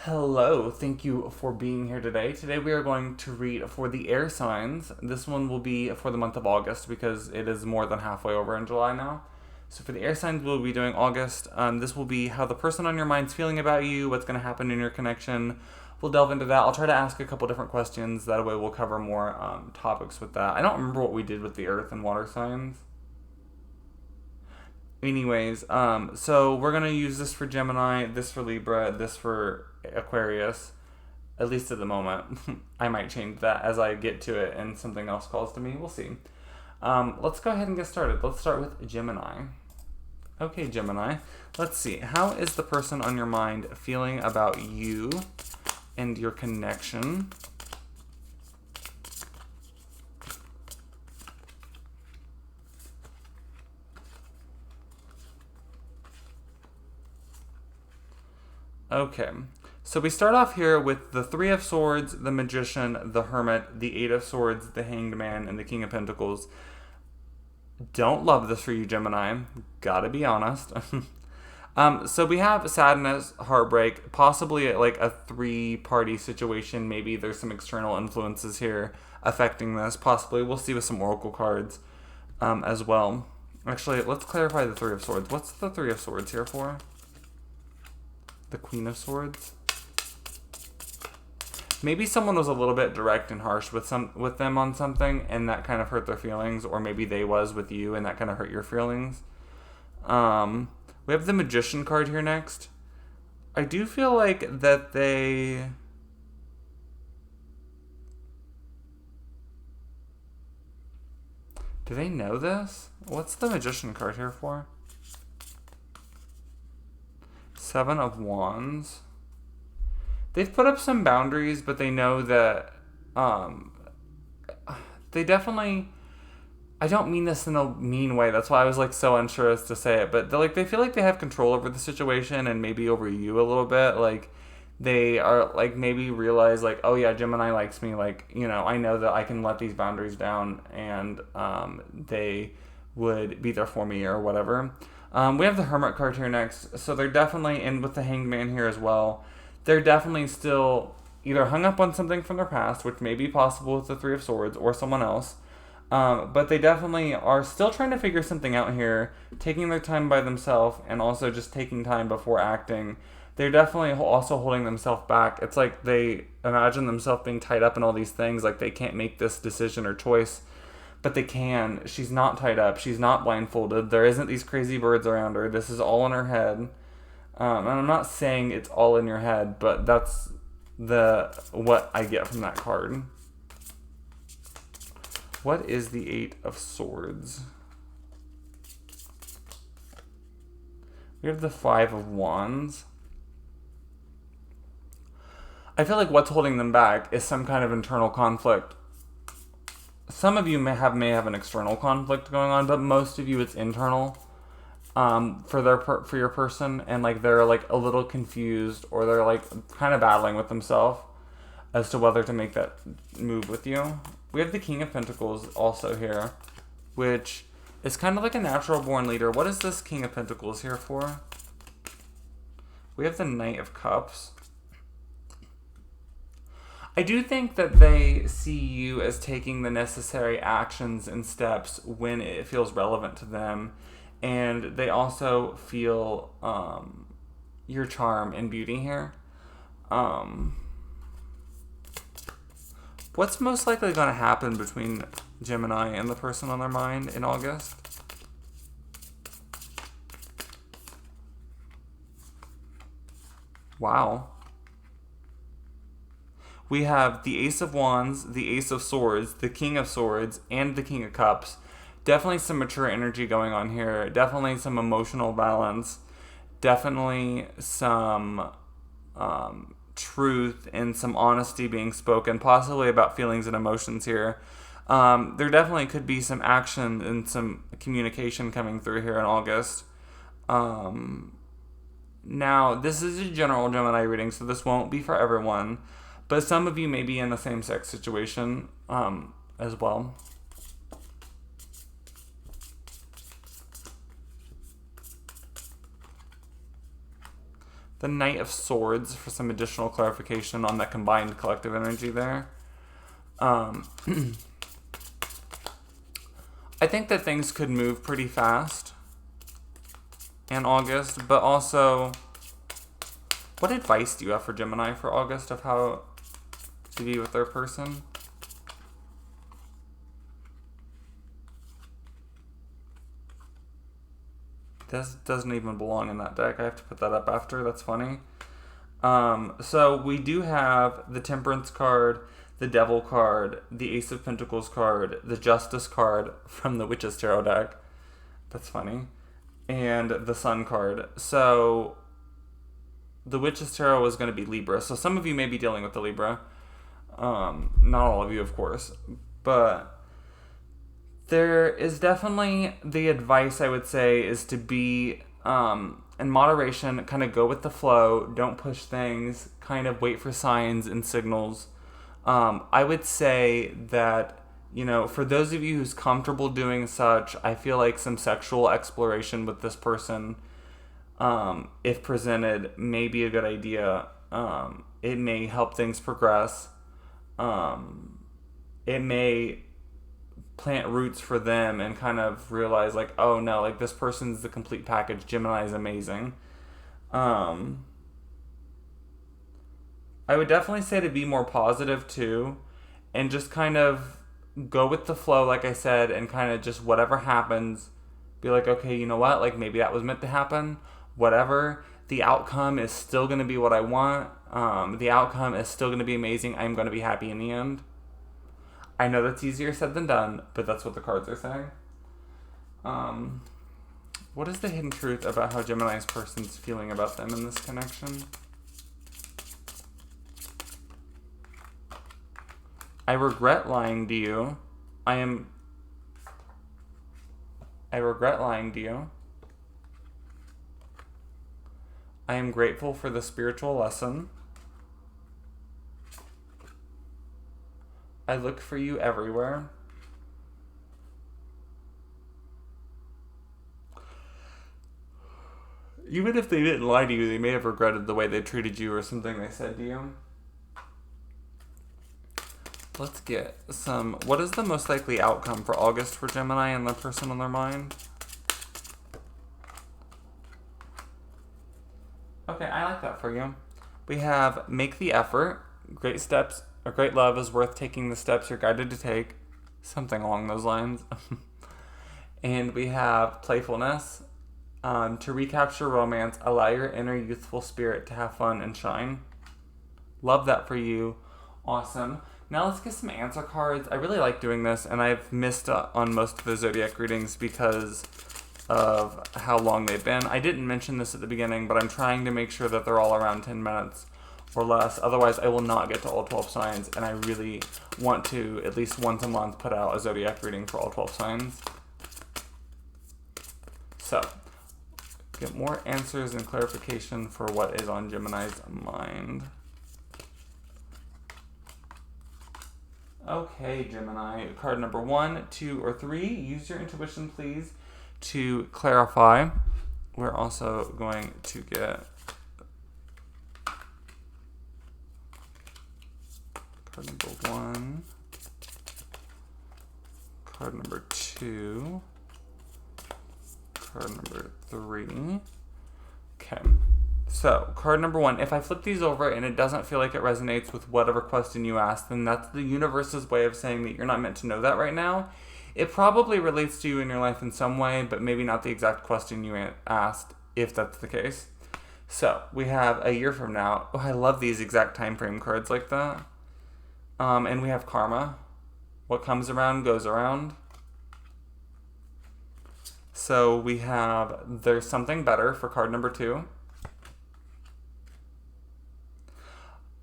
Hello, thank you for being here today. Today we are going to read for the air signs. This one will be for the month of August because it is more than halfway over in July now. So for the air signs, we'll be doing August. This will be how the person on your mind's feeling about you, what's going to happen in your connection. We'll delve into that. I'll try to ask a couple different questions. That way we'll cover more topics with that. I don't remember what we did with the earth and water signs. Anyways, so we're going to use this for Gemini, this for Libra, this for Aquarius, at least at the moment. I might change that as I get to it and something else calls to me. We'll see. Let's go ahead and get started. Let's start with Gemini. Okay, Gemini. Let's see. How is the person on your mind feeling about you and your connection? Okay, so we start off here with the Three of Swords, the Magician, the Hermit, the Eight of Swords, the Hanged Man, and the King of Pentacles. Don't love this for you, Gemini. Gotta be honest. So we have sadness, heartbreak, possibly like a three-party situation. Maybe there's some external influences here affecting this. Possibly. We'll see with some oracle cards as well. Actually, let's clarify the Three of Swords. What's the Three of Swords here for? The Queen of Swords. Maybe someone was a little bit direct and harsh with them on something, and that kind of hurt their feelings, or maybe they was with you, and that kind of hurt your feelings. We have the Magician card here next. I do feel like that they... Do they know this? What's the Magician card here for? Seven of Wands. They've put up some boundaries, but they know that they definitely... I don't mean this in a mean way. That's why I was like so unsure as to say it. But they feel like they have control over the situation and maybe over you a little bit. Like they are like maybe realize like, oh yeah, Gemini likes me. Like, you know, I know that I can let these boundaries down and they would be there for me or whatever. We have the Hermit card here next. So they're definitely, and with the Hanged Man here as well, they're definitely still either hung up on something from their past, which may be possible with the Three of Swords or someone else. But they definitely are still trying to figure something out here, taking their time by themselves and also just taking time before acting. They're definitely also holding themselves back. It's like they imagine themselves being tied up in all these things, like they can't make this decision or choice. But they can. She's not tied up. She's not blindfolded. There isn't these crazy birds around her. This is all in her head. And I'm not saying it's all in your head, but that's what I get from that card. What is the Eight of Swords? We have the Five of Wands. I feel like what's holding them back is some kind of internal conflict. Some of you may have an external conflict going on, but most of you it's internal for your person, and like they're like a little confused or they're like kind of battling with themselves as to whether to make that move with you. We have the King of Pentacles also here, which is kind of like a natural born leader. What is this King of Pentacles here for? We have the Knight of Cups. I do think that they see you as taking the necessary actions and steps when it feels relevant to them. And they also feel your charm and beauty here. What's most likely going to happen between Gemini and the person on their mind in August? Wow. We have the Ace of Wands, the Ace of Swords, the King of Swords, and the King of Cups. Definitely some mature energy going on here. Definitely some emotional balance. Definitely some truth and some honesty being spoken, possibly about feelings and emotions here. There definitely could be some action and some communication coming through here in August. Now, this is a general Gemini reading, so this won't be for everyone. But some of you may be in the same-sex situation as well. the Knight of Swords for some additional clarification on that combined collective energy there. I think that things could move pretty fast in August, but also, what advice do you have for Gemini for August of how to be with their person? This doesn't even belong in that deck. I have to put that up after. That's funny. So we do have the Temperance card, the Devil card, the Ace of Pentacles card, the Justice card from the Witch's Tarot deck. That's funny. And the Sun card. So the Witch's Tarot is going to be Libra. So some of you may be dealing with the Libra. Not all of you, of course. But there is definitely the advice, I would say, is to be in moderation, kind of go with the flow, don't push things, kind of wait for signs and signals. I would say that, you know, for those of you who's comfortable doing such, I feel like some sexual exploration with this person, if presented, may be a good idea. It may help things progress. It may plant roots for them and kind of realize, like, oh no, like, this person's the complete package. Gemini is amazing. I would definitely say to be more positive too, and just kind of go with the flow, like I said, and kind of just whatever happens, be like, okay, you know what, like, maybe that was meant to happen, whatever. The outcome is still going to be what I want. The outcome is still going to be amazing. I'm going to be happy in the end. I know that's easier said than done, but that's what the cards are saying. What is the hidden truth about how Gemini's person's feeling about them in this connection? I regret lying to you. I regret lying to you. I am grateful for the spiritual lesson. I look for you everywhere. Even if they didn't lie to you, they may have regretted the way they treated you or something they said to you. Let's get some... What is the most likely outcome for August for Gemini and the person on their mind? Okay, I like that for you. We have make the effort. Great steps. A great love is worth taking the steps you're guided to take. Something along those lines. And we have playfulness. To recapture romance, allow your inner youthful spirit to have fun and shine. Love that for you. Awesome. Now let's get some answer cards. I really like doing this, and I've missed on most of the zodiac readings because of how long they've been. I didn't mention this at the beginning, but I'm trying to make sure that they're all around 10 minutes or less. Otherwise, I will not get to all 12 signs, and I really want to, at least once a month, put out a zodiac reading for all 12 signs. So, get more answers and clarification for what is on Gemini's mind. Okay, Gemini, card number 1, 2, or 3. Use your intuition, please, to clarify. We're also going to get card number 1, card number 2, card number 3. Okay. So, card number 1, if I flip these over and it doesn't feel like it resonates with whatever question you asked, then that's the universe's way of saying that you're not meant to know that right now. It probably relates to you in your life in some way, but maybe not the exact question you asked, if that's the case. So, we have a year from now. Oh, I love these exact time frame cards like that. And we have karma. What comes around goes around. So, we have there's something better for card number 2.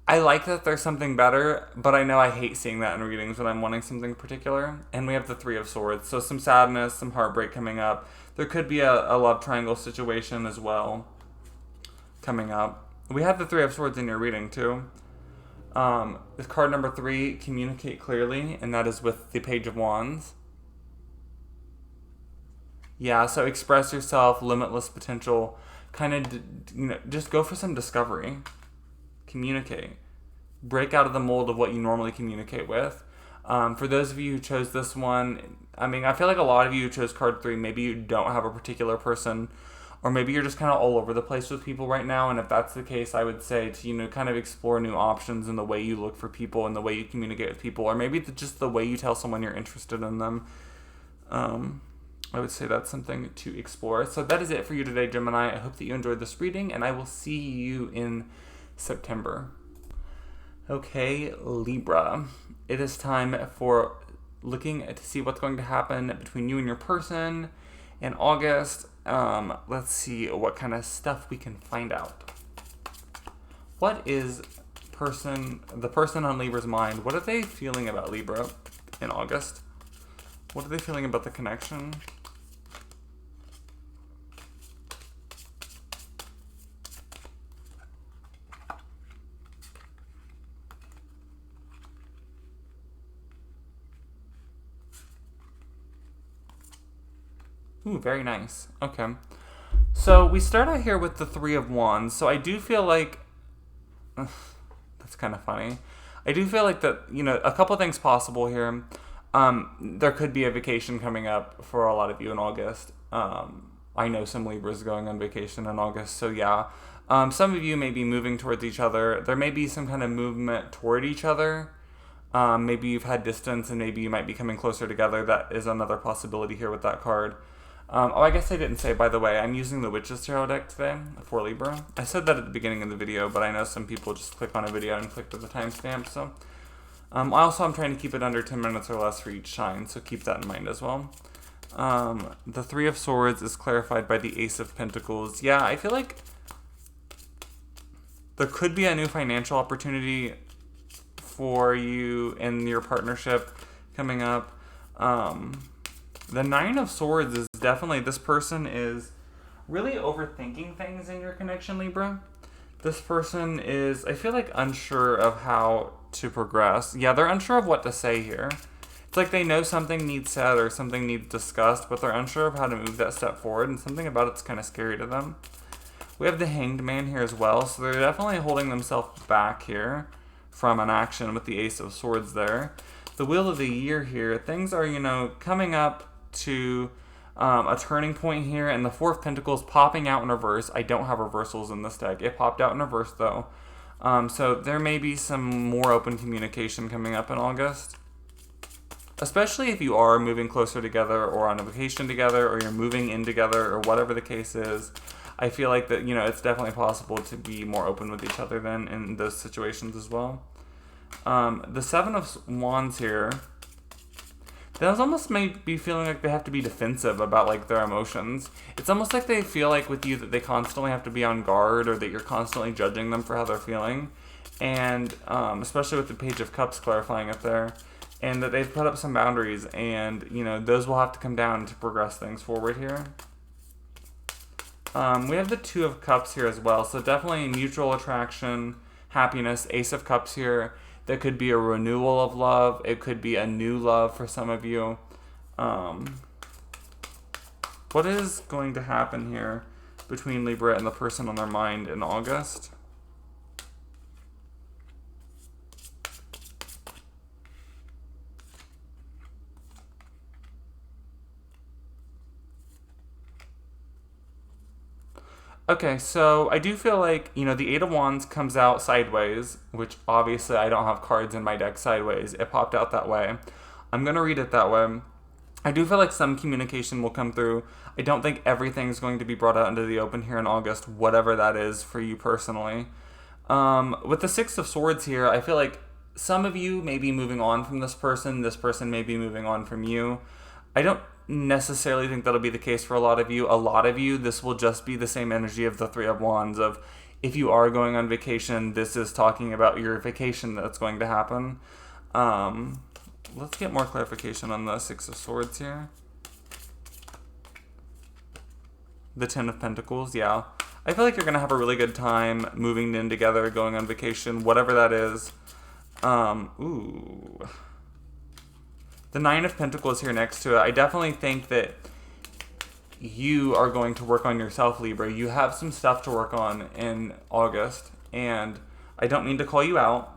I like that there's something better, but I know I hate seeing that in readings when I'm wanting something particular. And we have the 3 of Swords. So some sadness, some heartbreak coming up. There could be a love triangle situation as well coming up. We have the 3 of Swords in your reading too. With card number 3, communicate clearly, and that is with the Page of Wands. Yeah, so express yourself, limitless potential kind of, just go for some discovery. Communicate. Break out of the mold of what you normally communicate with. For those of you who chose this one, I mean, I feel like a lot of you who chose card 3, maybe you don't have a particular person, or maybe you're just kind of all over the place with people right now. And if that's the case, I would say to, kind of explore new options in the way you look for people and the way you communicate with people, or maybe just the way you tell someone you're interested in them. I would say that's something to explore. So that is it for you today, Gemini. I hope that you enjoyed this reading, and I will see you in September. Okay, Libra. It is time for looking to see what's going to happen between you and your person in August. Let's see what kind of stuff we can find out. What is the person on Libra's mind? What are they feeling about Libra in August? What are they feeling about the connection? Ooh, very nice. Okay. So we start out here with the 3 of Wands. So I do feel like... that's kind of funny. I do feel like that, a couple things possible here. There could be a vacation coming up for a lot of you in August. I know some Libras going on vacation in August, so yeah. Some of you may be moving towards each other. There may be some kind of movement toward each other. Maybe you've had distance and maybe you might be coming closer together. That is another possibility here with that card. I guess I didn't say, by the way, I'm using the Witch's Tarot deck today for Libra. I said that at the beginning of the video, but I know some people just click on a video and click to the timestamp, so... also, I'm trying to keep it under 10 minutes or less for each sign, so keep that in mind as well. The 3 of Swords is clarified by the Ace of Pentacles. Yeah, I feel like there could be a new financial opportunity for you in your partnership coming up. The 9 of Swords is definitely, this person is really overthinking things in your connection, Libra. This person is, I feel like, unsure of how to progress. Yeah, they're unsure of what to say here. It's like they know something needs said or something needs discussed, but they're unsure of how to move that step forward, and something about it's kind of scary to them. We have the Hanged Man here as well, so they're definitely holding themselves back here from an action with the Ace of Swords there. The Wheel of the Year here, things are, coming up to a turning point here, and the 4 of Pentacles popping out in reverse. I don't have reversals in this deck. It popped out in reverse, though. So there may be some more open communication coming up in August. Especially if you are moving closer together or on a vacation together or you're moving in together or whatever the case is. I feel like that, it's definitely possible to be more open with each other then in those situations as well. The 7 of Wands here, those almost may be feeling like they have to be defensive about, like, their emotions. It's almost like they feel like with you that they constantly have to be on guard, or that you're constantly judging them for how they're feeling. And especially with the Page of Cups clarifying it there. And that they've put up some boundaries, and, those will have to come down to progress things forward here. We have the 2 of Cups here as well, so definitely mutual attraction, happiness. Ace of Cups here. That could be a renewal of love. It could be a new love for some of you. What is going to happen here between Libra and the person on their mind in August? Okay, so I do feel like, the 8 of Wands comes out sideways, which obviously I don't have cards in my deck sideways. It popped out that way. I'm going to read it that way. I do feel like some communication will come through. I don't think everything's going to be brought out into the open here in August, whatever that is for you personally. With the 6 of Swords here, I feel like some of you may be moving on from this person may be moving on from you. I don't necessarily think that'll be the case for a lot of you. A lot of you, this will just be the same energy of the 3 of Wands of, if you are going on vacation, this is talking about your vacation that's going to happen. Let's get more clarification on the 6 of Swords here. The 10 of Pentacles, yeah. I feel like you're going to have a really good time moving in together, going on vacation, whatever that is. Ooh. The 9 of Pentacles here next to it. I definitely think that you are going to work on yourself, Libra. You have some stuff to work on in August, and I don't mean to call you out,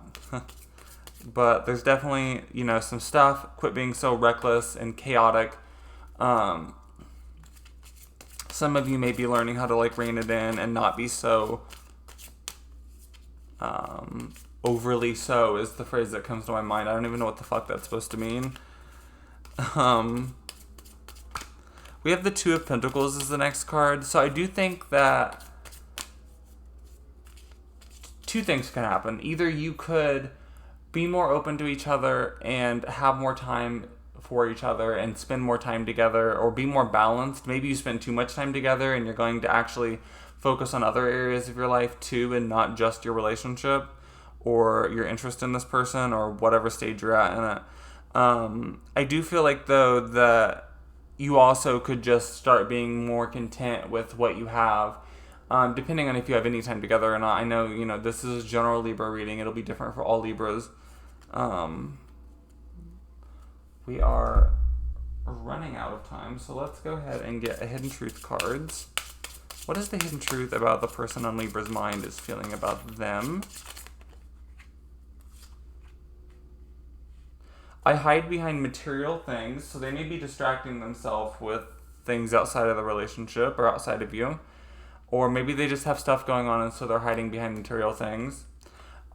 but there's definitely, some stuff. Quit being so reckless and chaotic. Some of you may be learning how to rein it in and not be so overly so is the phrase that comes to my mind. I don't even know what the fuck that's supposed to mean. We have the Two of Pentacles as the next card. So I do think that two things can happen. Either you could be more open to each other and have more time for each other and spend more time together, or be more balanced. Maybe you spend too much time together and you're going to actually focus on other areas of your life too, and not just your relationship or your interest in this person or whatever stage you're at in it. I do feel like, though, that you also could just start being more content with what you have, depending on if you have any time together or not. I know, this is a general Libra reading. It'll be different for all Libras. We are running out of time, so let's go ahead and get a Hidden Truth cards. What is the hidden truth about the person on Libra's mind is feeling about them? I hide behind material things, so they may be distracting themselves with things outside of the relationship or outside of you. Or maybe they just have stuff going on and so they're hiding behind material things.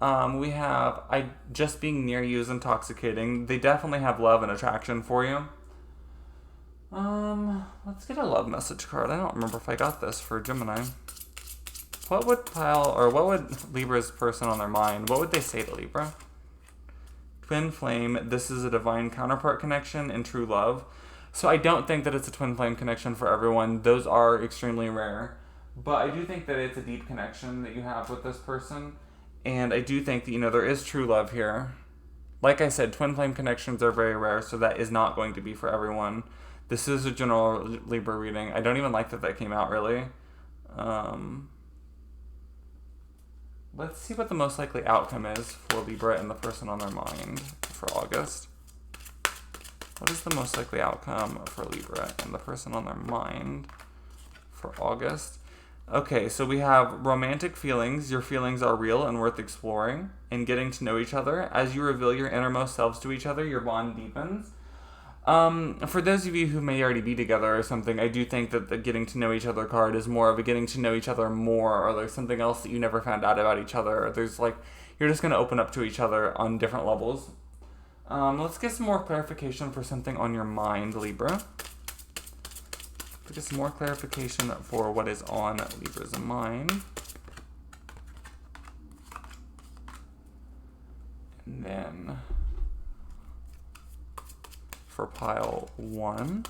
We have, just being near you is intoxicating. They definitely have love and attraction for you. Let's get a love message card. I don't remember if I got this for Gemini. What would Libra's person on their mind, what would they say to Libra? Twin flame, this is a divine counterpart connection and true love. So I don't think that it's a twin flame connection for everyone. Those are extremely rare. But I do think that it's a deep connection that you have with this person. And I do think that, there is true love here. Like I said, twin flame connections are very rare, so that is not going to be for everyone. This is a general Libra reading. I don't even like that came out, really. Let's see what the most likely outcome is for Libra and the person on their mind for August. What is the most likely outcome for Libra and the person on their mind for August? Okay, so we have romantic feelings. Your feelings are real and worth exploring and getting to know each other. As you reveal your innermost selves to each other, your bond deepens. For those of you who may already be together or something, I do think that the getting to know each other card is more of a getting to know each other more, or there's something else that you never found out about each other, or there's you're just going to open up to each other on different levels. Let's get some more clarification for something on your mind, Libra. Get some more clarification for what is on Libra's mind. And then for pile 1,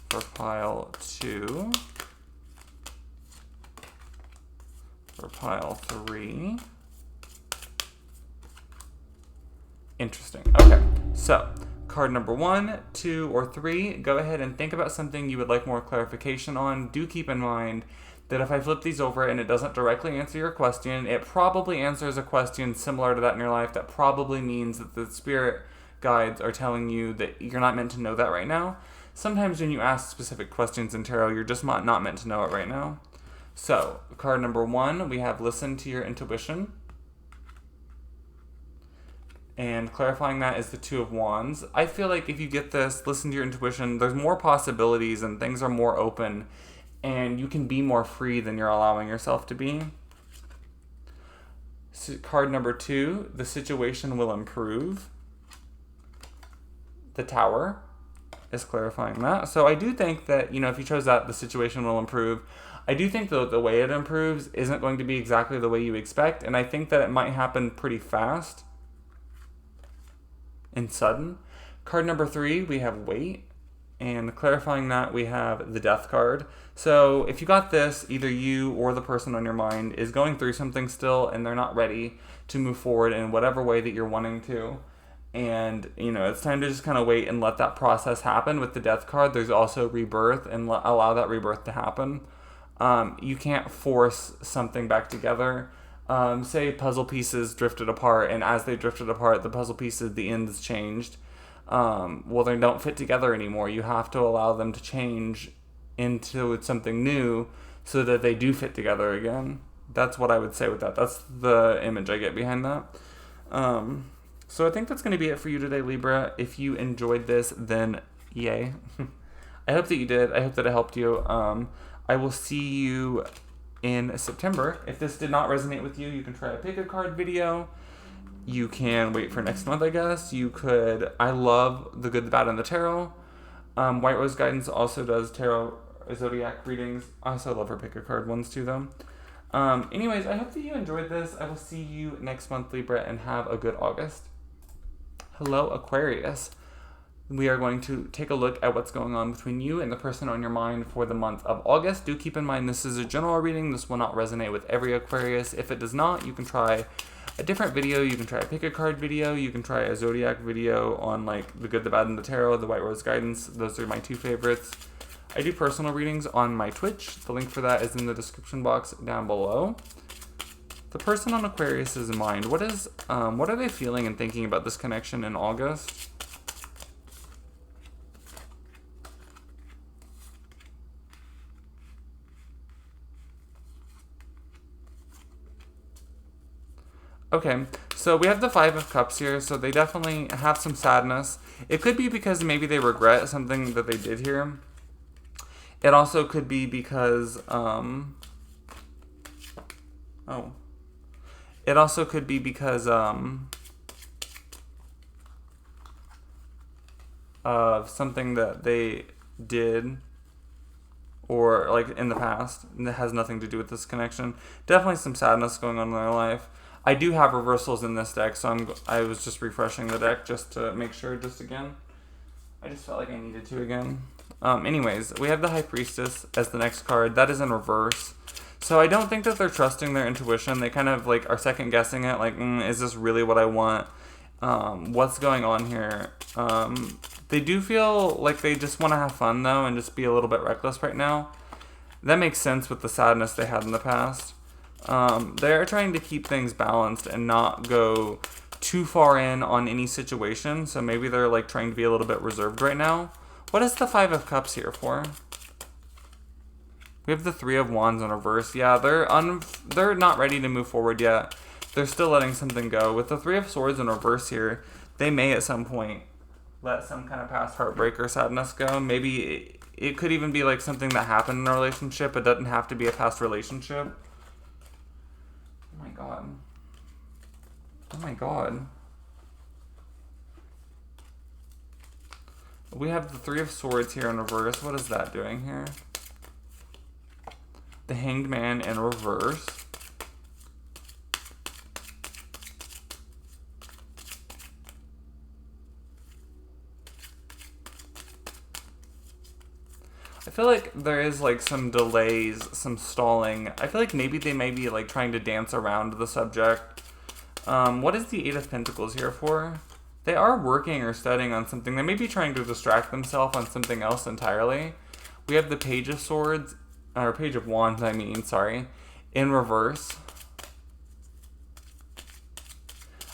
for pile 2, for pile 3. Interesting. Okay, so card number 1, 2, or 3, go ahead and think about something you would like more clarification on. Do keep in mind that if I flip these over and it doesn't directly answer your question, it probably answers a question similar to that in your life. That probably means that the spirit guides are telling you that you're not meant to know that right now. Sometimes when you ask specific questions in tarot, you're just not meant to know it right now. So, card number 1, we have listen to your intuition. And clarifying that is the Two of Wands. I feel like if you get this, listen to your intuition, there's more possibilities and things are more open and you can be more free than you're allowing yourself to be. So card number 2, the situation will improve. The Tower is clarifying that. So I do think that, if you chose that, the situation will improve. I do think that the way it improves isn't going to be exactly the way you expect, and I think that it might happen pretty fast and sudden. Card number 3, we have Wait, and clarifying that, we have the Death card. So if you got this, either you or the person on your mind is going through something still and they're not ready to move forward in whatever way that you're wanting to. And, it's time to just kind of wait and let that process happen. With the Death card, there's also rebirth, and allow that rebirth to happen. You can't force something back together. Say puzzle pieces drifted apart, and as they drifted apart, the puzzle pieces, the ends changed. well, they don't fit together anymore. You have to allow them to change into something new so that they do fit together again. That's what I would say with that. That's the image I get behind that. So I think that's going to be it for you today, Libra. If you enjoyed this, then yay. I hope that you did. I hope that it helped you. I will see you in September. If this did not resonate with you, you can try a pick a card video. You can wait for next month, I guess. You could. I love the Good, the Bad, and the Tarot. White Rose Guidance also does tarot zodiac readings. I also love her pick a card ones too, though. Anyways, I hope that you enjoyed this. I will see you next month, Libra, and have a good August. Hello, Aquarius. We are going to take a look at what's going on between you and the person on your mind for the month of August. Do keep in mind this is a general reading. This will not resonate with every Aquarius. If it does not, you can try a different video. You can try a pick a card video. You can try a zodiac video on like the Good, the Bad, and the Tarot, the White Rose Guidance. Those are my two favorites. I do personal readings on my Twitch. The link for that is in the description box down below. The person on Aquarius's mind, what are they feeling and thinking about this connection in August? Okay, so we have the Five of Cups here, so they definitely have some sadness. It could be because maybe they regret something that they did here. It also could be because, It also could be because, of something that they did or like in the past that has nothing to do with this connection. Definitely some sadness going on in their life. I do have reversals in this deck, so I was just refreshing the deck just to make sure just again. I just felt like I needed to again. Anyways, we have the High Priestess as the next card. That is in reverse. So I don't think that they're trusting their intuition. They kind of like are second guessing it. Like, is this really what I want? What's going on here? They do feel like they just want to have fun though and just be a little bit reckless right now. That makes sense with the sadness they had in the past. They're trying to keep things balanced and not go too far in on any situation. So maybe they're like trying to be a little bit reserved right now. What is the Five of Cups here for? We have the Three of Wands in reverse. Yeah, they're not ready to move forward yet. They're still letting something go. With the Three of Swords in reverse here, they may at some point let some kind of past heartbreak or sadness go. Maybe it could even be like something that happened in a relationship. It doesn't have to be a past relationship. Oh my god. Oh my god. We have the Three of Swords here in reverse. What is that doing here? The Hanged Man in reverse. I feel like there is like some delays, some stalling. I feel like maybe they may be like trying to dance around the subject. What is the Eight of Pentacles here for? They are working or studying on something. They may be trying to distract themselves on something else entirely. We have the Page of Swords, or Page of Wands, in reverse.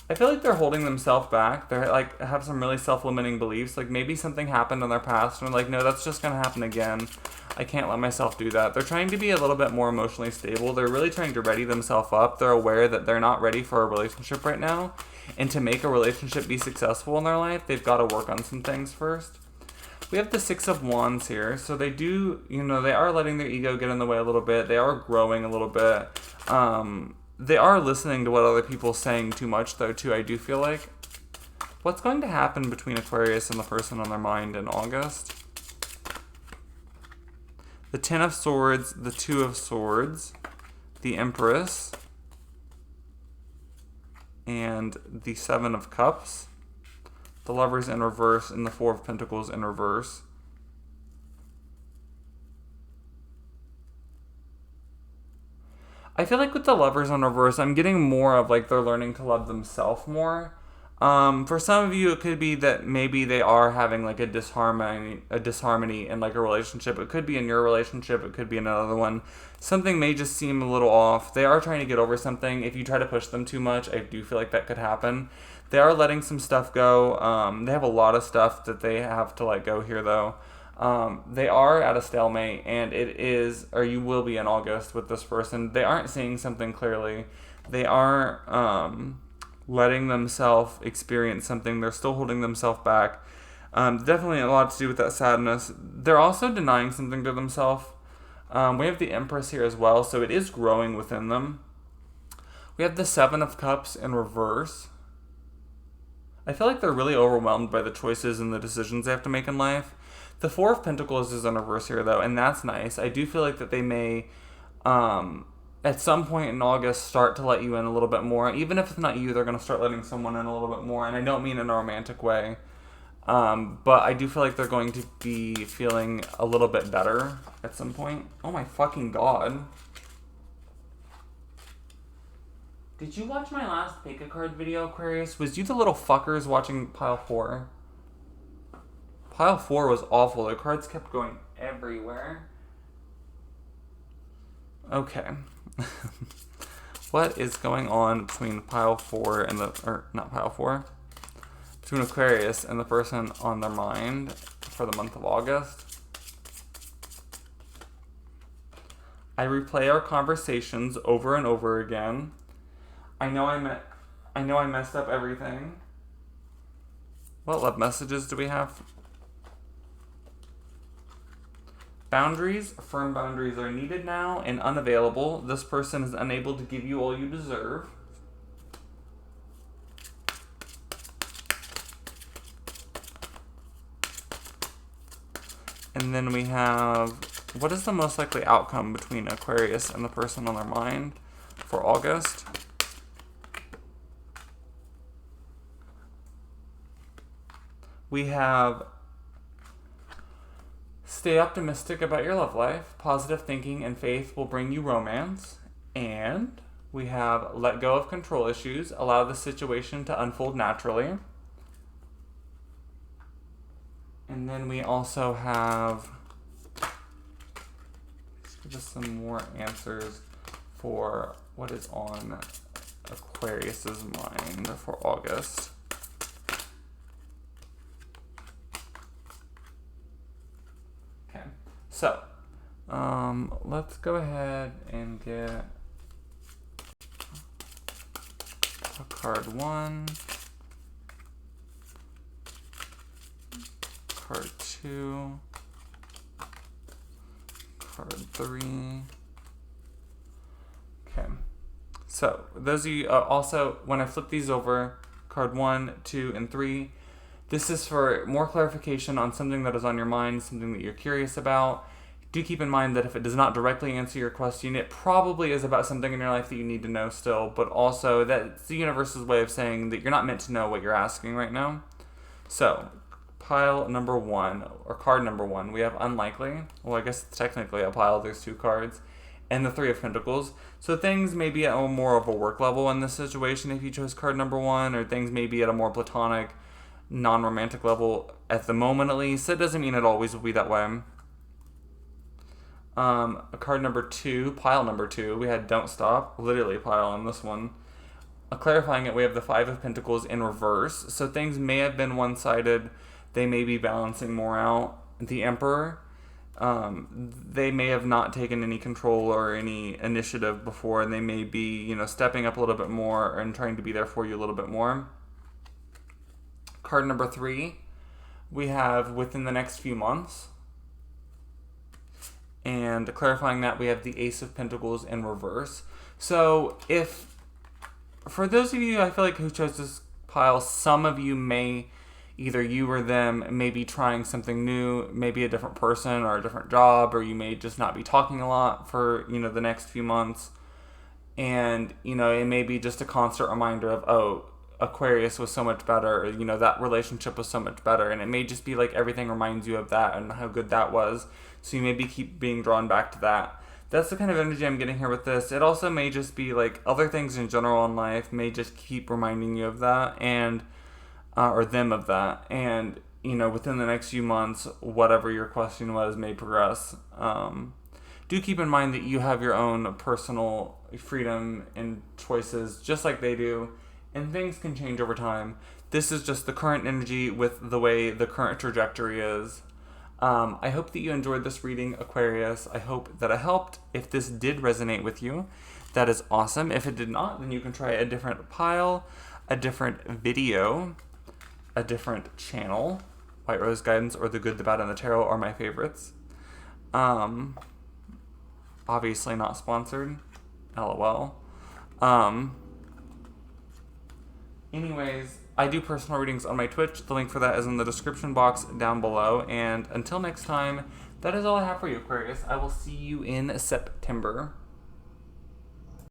I feel like they're holding themselves back. They're like have some really self-limiting beliefs. Like maybe something happened in their past and they're like, no, that's just gonna happen again. I can't let myself do that. They're trying to be a little bit more emotionally stable. They're really trying to ready themselves up. They're aware that they're not ready for a relationship right now. And to make a relationship be successful in their life, they've got to work on some things first. We have the Six of Wands here. So they do, they are letting their ego get in the way a little bit. They are growing a little bit. They are listening to what other people are saying too much, though, too, I do feel like. What's going to happen between Aquarius and the person on their mind in August? The Ten of Swords, the Two of Swords, the Empress, and the Seven of Cups. The Lovers in reverse and the Four of Pentacles in reverse. I feel like with the Lovers in reverse, I'm getting more of like they're learning to love themselves more. For some of you, it could be that maybe they are having like a disharmony in like a relationship. It could be in your relationship. It could be in another one. Something may just seem a little off. They are trying to get over something. If you try to push them too much, I do feel like that could happen. They are letting some stuff go. They have a lot of stuff that they have to let go here, though. They are at a stalemate, and it is, or you will be in August with this person. They aren't seeing something clearly. They aren't letting themselves experience something. They're still holding themselves back. Definitely a lot to do with that sadness. They're also denying something to themselves. We have the Empress here as well, so it is growing within them. We have the Seven of Cups in reverse. I feel like they're really overwhelmed by the choices and the decisions they have to make in life. The Four of Pentacles is in reverse here, though, and that's nice. I do feel like that they may, at some point in August, start to let you in a little bit more. Even if it's not you, they're going to start letting someone in a little bit more, and I don't mean in a romantic way. But I do feel like they're going to be feeling a little bit better at some point. Oh my fucking god. Did you watch my last pick a card video, Aquarius? Was you the little fuckers watching pile 4? Pile 4 was awful. The cards kept going everywhere. Okay. What is going on between pile 4 and not pile 4? Between Aquarius and the person on their mind for the month of August? I replay our conversations over and over again. I know I messed up everything. What love messages do we have? Boundaries, firm boundaries are needed now and unavailable. This person is unable to give you all you deserve. And then we have, what is the most likely outcome between Aquarius and the person on their mind for August? We have, stay optimistic about your love life. Positive thinking and faith will bring you romance. And we have, let go of control issues. Allow the situation to unfold naturally. And then we also have, let's give us some more answers for what is on Aquarius's mind for August. Okay, so let's go ahead and get a card 1. Card 2, card 3. Okay, so those of you, also, when I flip these over, card 1, 2, and 3, this is for more clarification on something that is on your mind, something that you're curious about. Do keep in mind that if it does not directly answer your question, it probably is about something in your life that you need to know still, but also that's the universe's way of saying that you're not meant to know what you're asking right now. So, pile number 1, or card number 1, we have unlikely. Well, I guess it's technically a pile, there's 2 cards. And the Three of Pentacles. So things may be at a more of a work level in this situation if you chose card number 1, or things may be at a more platonic, non-romantic level at the moment at least. That doesn't mean it always will be that way. Card number 2, pile number 2, we had don't stop, literally pile on this one. Clarifying it, we have the Five of Pentacles in reverse. So things may have been one-sided. They may be balancing more out. The Emperor, they may have not taken any control or any initiative before, and they may be, stepping up a little bit more and trying to be there for you a little bit more. Card number 3, we have within the next few months. And clarifying that, we have the Ace of Pentacles in reverse. So if, for those of you, I feel like, who chose this pile, some of you may, either you or them, may be trying something new, maybe a different person or a different job, or you may just not be talking a lot for, the next few months. And, it may be just a constant reminder of, oh, Aquarius was so much better, or, that relationship was so much better. And it may just be like everything reminds you of that and how good that was. So you maybe keep being drawn back to that. That's the kind of energy I'm getting here with this. It also may just be like other things in general in life may just keep reminding you of that. And or them of that. And, you know, within the next few months, whatever your question was may progress. Do keep in mind that you have your own personal freedom and choices, just like they do, and things can change over time. This is just the current energy with the way the current trajectory is. I hope that you enjoyed this reading, Aquarius. I hope that it helped. If this did resonate with you, that is awesome. If it did not, then you can try a different pile, a different video, a different channel. White Rose Guidance or The Good, the Bad, and the Tarot are my favorites. Obviously not sponsored. LOL. Anyways, I do personal readings on my Twitch. The link for that is in the description box down below. And until next time, that is all I have for you, Aquarius. I will see you in September.